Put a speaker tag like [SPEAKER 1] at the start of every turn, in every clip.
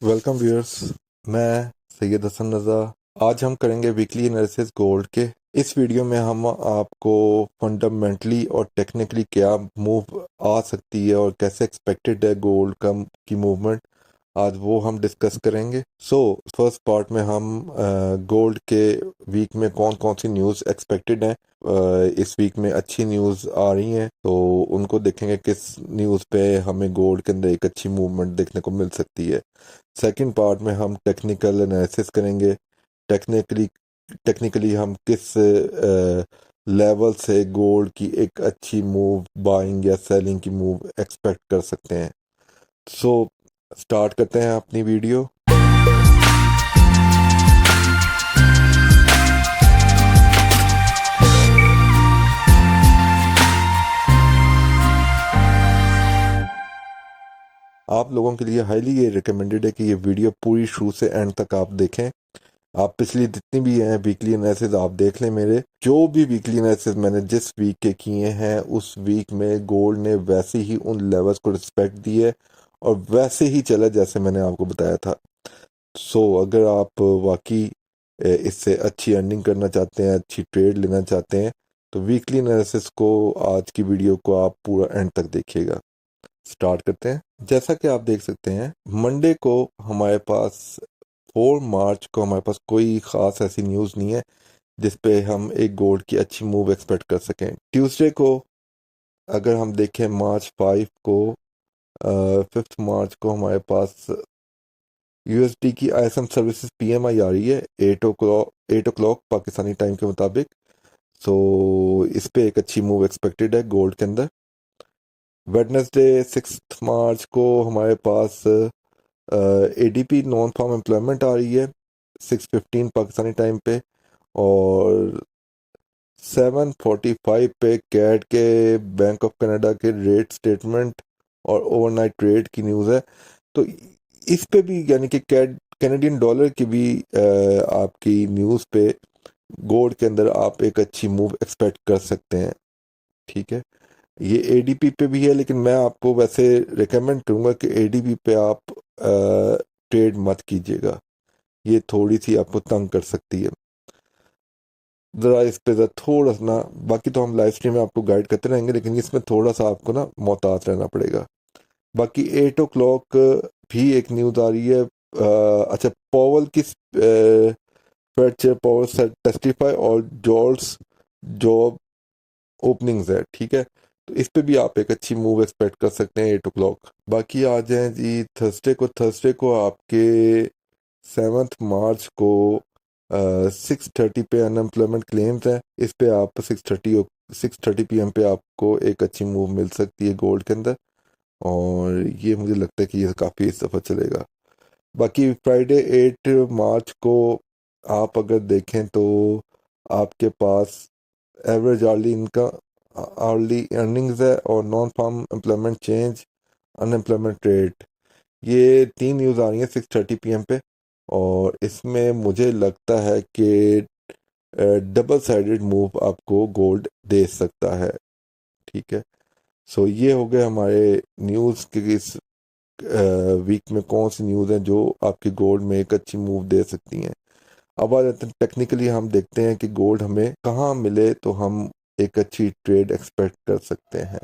[SPEAKER 1] Welcome viewers. मैं सैयद हसन रज़ा। आज हम करेंगे वीकली एनालिसिस गोल्ड के। इस वीडियो में हम आपको फंडामेंटली और टेक्निकली क्या मूव आ सकती है और कैसे एक्सपेक्टेड है गोल्ड का की मूवमेंट, आज वो हम डिस्कस करेंगे। फर्स्ट पार्ट में हम गोल्ड के वीक में कौन कौन सी न्यूज़ एक्सपेक्टेड हैं। इस वीक में अच्छी न्यूज़ आ रही हैं तो उनको देखेंगे किस न्यूज़ पे हमें गोल्ड के अंदर एक अच्छी मूवमेंट देखने को मिल सकती है। सेकंड पार्ट में हम टेक्निकल एनालिसिस करेंगे। टेक्निकली टेक्निकली हम किस लेवल से गोल्ड की एक अच्छी मूव, बाइंग या सेलिंग की मूव एक्सपेक्ट कर सकते हैं। सो स्टार्ट करते हैं अपनी वीडियो। आप लोगों के लिए हाईली ये रिकमेंडेड है कि ये वीडियो पूरी शुरू से एंड तक आप देखें। आप पिछली जितनी भी हैं वीकली एनालिसिस आप देख लें। मेरे जो भी वीकली एनालिसिस मैंने जिस वीक के किए हैं उस वीक में गोल्ड ने वैसे ही उन लेवल्स को रिस्पेक्ट दी है और वैसे ही चला जैसे मैंने आपको बताया था। अगर आप वाकई इससे अच्छी अर्निंग करना चाहते हैं, अच्छी ट्रेड लेना चाहते हैं, तो वीकली एनालिसिस को, आज की वीडियो को आप पूरा एंड तक देखिएगा। स्टार्ट करते हैं। जैसा कि आप देख सकते हैं, मंडे को हमारे पास 4 मार्च को हमारे पास कोई ख़ास ऐसी न्यूज़ नहीं है जिस पे हम एक गोल्ड की अच्छी मूव एक्सपेक्ट कर सकें। ट्यूसडे को अगर हम देखें मार्च 5 को, 5 मार्च को हमारे पास यूएसडी की आईएसएम सर्विसेज पीएमआई आ रही है 8 o'clock पाकिस्तानी टाइम के मुताबिक। इस पे एक अच्छी मूव एक्सपेक्टेड है गोल्ड के अंदर। वेडनेसडे 6 मार्च को हमारे पास एडीपी नॉन फार्म एम्प्लॉयमेंट आ रही है 6:15 पाकिस्तानी टाइम पे, और 7:45 पे कैट के बैंक ऑफ कनाडा के रेट स्टेटमेंट और ओवरनाइट ट्रेड की न्यूज़ है। तो इस पे भी यानी कि कैनेडियन डॉलर की भी आपकी न्यूज़ पे गोल्ड के अंदर आप एक अच्छी मूव एक्सपेक्ट कर सकते हैं। ठीक है, ये एडीपी पे भी है, लेकिन मैं आपको वैसे रिकमेंड करूंगा कि एडीपी पे आप ट्रेड मत कीजिएगा, ये थोड़ी सी आपको तंग कर सकती है। ज़रा इस पे ज़रा थोड़ा सा ना, बाकी तो हम लाइव स्ट्रीम में आपको गाइड करते रहेंगे, लेकिन इसमें थोड़ा सा आपको ना मोहतात रहना पड़ेगा। बाकी 8 o'clock भी एक न्यूज़ आ रही है। अच्छा, पॉवल की फेड चेयर पॉवल टेस्टिफाई और जॉल्स जॉब ओपनिंग्स है। ठीक है, तो इस पे भी आप एक अच्छी मूव एक्सपेक्ट कर सकते हैं 8 o'clock। बाकी आ जाए जी थर्सडे को आपके 7 मार्च को 6:30 पे अनएम्प्लॉयमेंट क्लेम्स है। इस पे आप 6:30 PM पे आपको एक अच्छी मूव मिल सकती है गोल्ड के अंदर, और ये मुझे लगता है कि ये काफ़ी इस दफ़ा चलेगा। बाकी फ्राइडे 8 मार्च को आप अगर देखें तो आपके पास एवरेज अर्ली अर्निंग्स है और non farm employment change, unemployment rate, ये 3 न्यूज़ आ रही हैं 6:30 PM पे, और इसमें मुझे लगता है कि डबल साइडेड मूव आपको गोल्ड दे सकता है। ठीक है, ये हो गए हमारे न्यूज़ के इस वीक में कौन सी न्यूज़ हैं जो आपकी गोल्ड में एक अच्छी मूव दे सकती हैं। अब आ जाते हैं टेक्निकली, हम देखते हैं कि गोल्ड हमें कहाँ मिले तो हम एक अच्छी ट्रेड एक्सपेक्ट कर सकते हैं।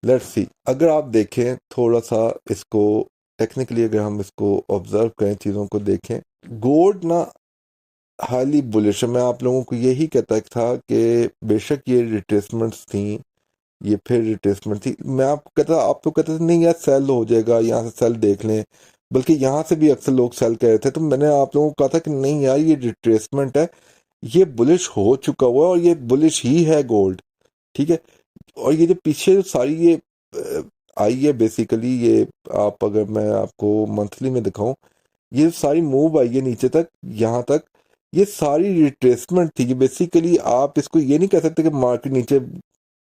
[SPEAKER 1] लेट्स सी, अगर आप देखें थोड़ा सा इसको टेक्निकली, अगर हम इसको ऑब्जर्व करें, चीज़ों को देखें, गोल्ड ना हाईली बुलिश है। मैं आप लोगों को यही कहता था कि बेशक ये रिट्रेसमेंट्स थी, ये फिर रिट्रेसमेंट थी, मैं आपको कहता था नहीं यार सेल हो जाएगा, यहाँ से सेल देख लें, बल्कि यहाँ से भी अक्सर लोग सेल कह रहे थे। तो मैंने आप लोगों को कहा था कि नहीं यार, ये रिट्रेसमेंट है, ये बुलिश हो चुका हुआ है और ये बुलिश ही है गोल्ड। ठीक है, और ये जो पीछे जो सारी ये आई है, बेसिकली ये, आप अगर मैं आपको मंथली में दिखाऊं, ये सारी मूव आई है नीचे तक, यहाँ तक, ये सारी रिट्रेसमेंट थी। ये बेसिकली आप इसको ये नहीं कह सकते कि मार्केट नीचे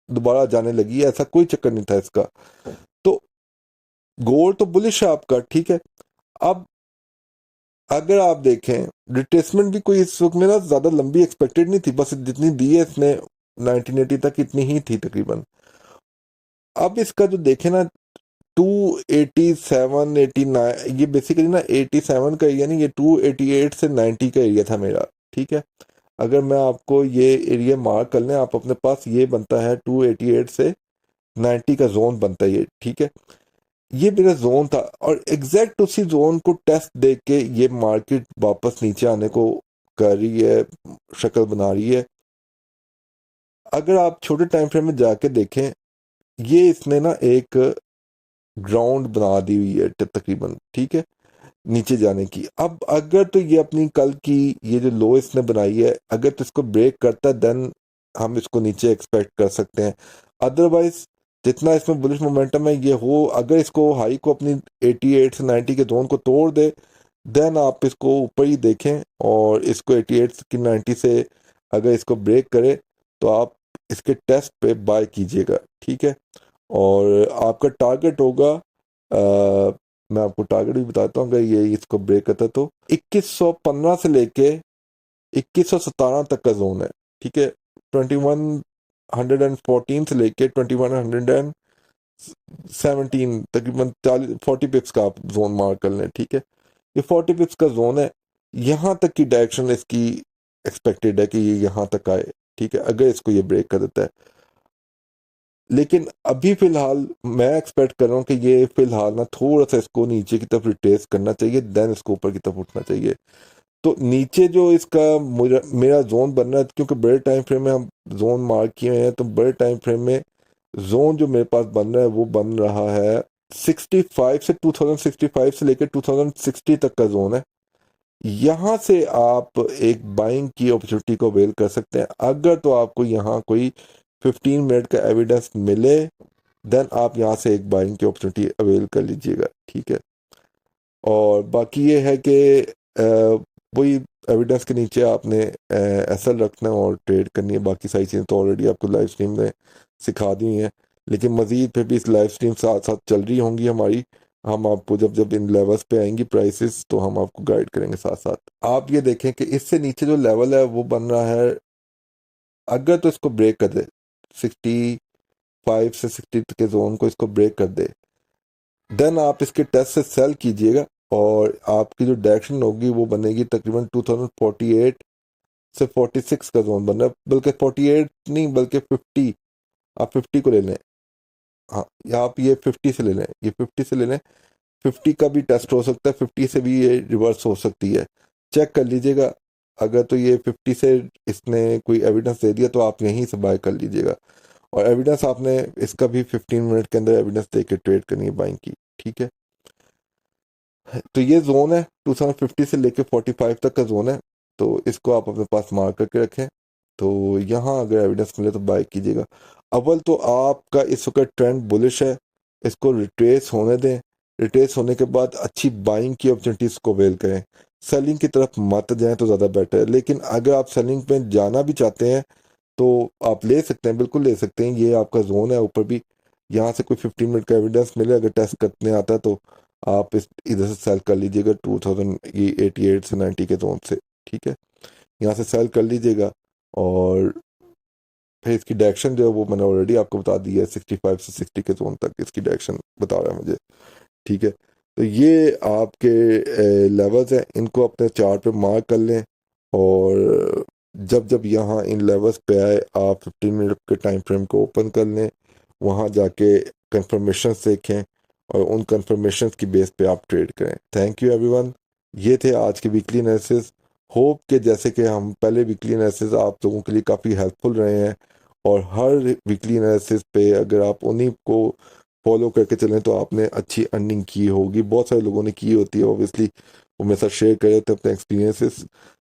[SPEAKER 1] दोबारा जाने लगी है, ऐसा कोई चक्कर नहीं था इसका। तो गोल्ड तो बुलिश है आपका। ठीक है, अब अगर आप देखें रिट्रेसमेंट भी कोई इस वक्त में ना ज्यादा लंबी एक्सपेक्टेड नहीं थी, बस जितनी दी है इसने 1980 तक इतनी ही थी तकरीबन। अब इसका जो देखें ना 287 89, ये बेसिकली ना 87 का एरिया नहीं, ये 288 से 90 का एरिया था मेरा, ठीक है। अगर मैं आपको ये एरिया मार्क कर लें, आप अपने पास ये बनता है 288 से 90 का जोन बनता है ये, ठीक है। ये मेरा जोन था और एग्जैक्ट उसी जोन को टेस्ट देख के ये मार्केट वापस नीचे आने को कर रही है, शक्ल बना रही है। अगर आप छोटे टाइम फ्रेम में जाके देखें, ये इसने ना एक ग्राउंड बना दी हुई है तकरीबन, ठीक है, नीचे जाने की। अब अगर तो ये अपनी कल की ये जो लो इसने बनाई है, अगर तो इसको ब्रेक करता है देन हम इसको नीचे एक्सपेक्ट कर सकते हैं। अदरवाइज जितना इसमें बुलिश मोमेंटम है, ये हो अगर इसको हाई को अपनी 88 से 90 के जोन को तोड़ दे, देन आप इसको ऊपर ही देखें और इसको 88 की 90 से अगर इसको ब्रेक करे तो आप इसके टेस्ट पे बाय कीजिएगा, ठीक है। और आपका टारगेट होगा, मैं आपको टारगेट भी बताता हूँ, अगर ये इसको ब्रेक करता है तो 2115 से लेके 2117 तक का जोन है, ठीक है। 2114 से लेके 2117 तकरीबन 40 पिप्स का आप जोन मार्क कर लें, ठीक है। ये 40 पिप्स का जोन है, यहाँ तक की डायरेक्शन इसकी एक्सपेक्टेड है कि ये यहाँ तक आए, ठीक है, अगर इसको ये ब्रेक कर देता है। लेकिन अभी फिलहाल मैं एक्सपेक्ट कर रहा हूँ कि ये फिलहाल ना थोड़ा सा इसको नीचे की तरफ रिट्रेस करना चाहिए, देन इसको ऊपर की तरफ उठना चाहिए। तो नीचे जो इसका मेरा जोन बन रहा है, क्योंकि बड़े टाइम फ्रेम में हम जोन मार्क किए हुए हैं, तो बड़े टाइम फ्रेम में जोन जो मेरे पास बन रहा है वो बन रहा है 65 से 2065 से लेकर 2060 तक का जोन है। यहाँ से आप एक बाइंग की अपॉर्चुनिटी को अवेल कर सकते हैं। अगर तो आपको यहाँ कोई 15 मिनट का एविडेंस मिले, देन आप यहाँ से एक बाइंग की अपॉर्चुनिटी अवेल कर लीजिएगा, ठीक है। और बाकी ये है कि वही एविडेंस के नीचे आपने एसएल रखना है और ट्रेड करनी है। बाकी सारी चीज़ें तो ऑलरेडी आपको लाइव स्ट्रीम में सिखा दी हुई हैं, लेकिन मज़ीद फिर भी इस लाइव स्ट्रीम साथ साथ चल रही होंगी हमारी। हम आपको जब जब इन लेवल्स पे आएंगी प्राइसेस, तो हम आपको गाइड करेंगे साथ साथ। आप ये देखें कि इससे नीचे जो लेवल है वो बन रहा है, अगर तो इसको ब्रेक कर दे 65 से 60 के जोन को इसको ब्रेक कर दे, देन आप इसके टेस्ट से सेल कीजिएगा और आपकी जो डायरेक्शन होगी वो बनेगी तकरीबन 2048 से 46 का जोन बन रहा है, बल्कि 48 नहीं बल्कि 50, आप 50 को ले लें। हाँ, या आप ये 50 से ले लें, ये 50 से ले लें, 50 का भी टेस्ट हो सकता है, 50 से भी ये रिवर्स हो सकती है, चेक कर लीजिएगा। अगर तो ये 50 से इसने कोई एविडेंस दे दिया तो आप यहीं से बाय कर लीजिएगा, और एविडेंस आपने इसका भी 15 मिनट के अंदर एविडेंस दे के ट्रेड करनी है बाइंग की, ठीक है। तो ये जोन है 2050 से लेके 45 तक का जोन है, तो इसको आप अपने पास मार्क करके रखें। तो यहाँ अगर एविडेंस मिले तो बाय कीजिएगा। अव्वल तो आपका इस वक्त ट्रेंड बुलिश है, इसको रिट्रेस होने दें। रिट्रेस होने के बाद अच्छी बाइंग की अपॉर्चुनिटीज को अवेल करें, सेलिंग की तरफ मत जाएं तो ज़्यादा बेटर है। लेकिन अगर आप सेलिंग पे जाना भी चाहते हैं तो आप ले सकते हैं, बिल्कुल ले सकते हैं, ये आपका जोन है ऊपर भी। यहाँ से कोई 15 मिनट का एविडेंस मिले अगर टेस्ट करने आता है तो आप इस इधर से सेल कर लीजिएगा 2088 से 90 के जोन से, ठीक है। यहाँ से सेल कर लीजिएगा और फिर इसकी डायरेक्शन जो है वो मैंने ऑलरेडी आपको बता दी है, 65 से 60 के जोन तक इसकी डायरेक्शन बता रहा है मुझे, ठीक है। तो ये आपके लेवल्स हैं, इनको अपने चार्ट पे मार्क कर लें और जब जब यहाँ इन लेवल्स पे आए आप 15 मिनट के टाइम फ्रेम को ओपन कर लें, वहाँ जाके कंफर्मेशन देखें और उन कंफर्मेशन की बेस पे आप ट्रेड करें। थैंक यू एवरीवन, ये थे आज के वीकली एनालिसिस। होप के जैसे कि हम पहले वीकली एनालिसिस आप लोगों के लिए काफ़ी हेल्पफुल रहे हैं, और हर वीकली एनालिसिस पे अगर आप उन्हीं को फॉलो करके चलें तो आपने अच्छी अर्निंग की होगी। बहुत सारे लोगों ने की होती है ऑब्वियसली, वो मेरे साथ शेयर कर रहे थे अपने एक्सपीरियंसेस।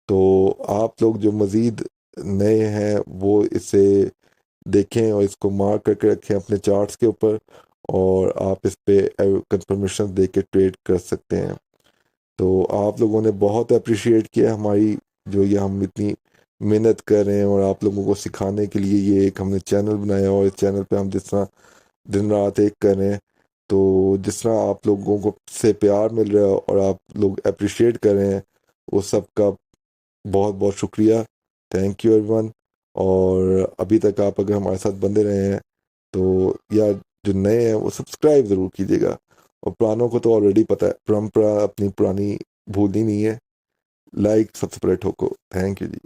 [SPEAKER 1] तो आप लोग जो मज़ीद नए हैं वो इसे देखें और इसको मार्क करके रखें अपने चार्ट्स के ऊपर, और आप इस पे कंफर्मेशन दे के ट्रेड कर सकते हैं। तो आप लोगों ने बहुत अप्रिशिएट किया हमारी जो ये हम इतनी मेहनत कर रहे हैं, और आप लोगों को सिखाने के लिए ये एक हमने चैनल बनाया, और इस चैनल पे हम जिस तरह दिन रात एक कर रहे हैं, तो जिस तरह आप लोगों को से प्यार मिल रहा है और आप लोग अप्रिशिएट कर रहे हैं, वो सब का बहुत बहुत शुक्रिया। Thank you everyone. और अभी तक आप अगर हमारे साथ बंधे रहे हैं तो, या जो नए हैं वो सब्सक्राइब ज़रूर कीजिएगा, और पुरानों को तो ऑलरेडी पता है, परंपरा अपनी पुरानी भूलनी नहीं है। लाइक सबसे बड़े ठोको। Thank you ji.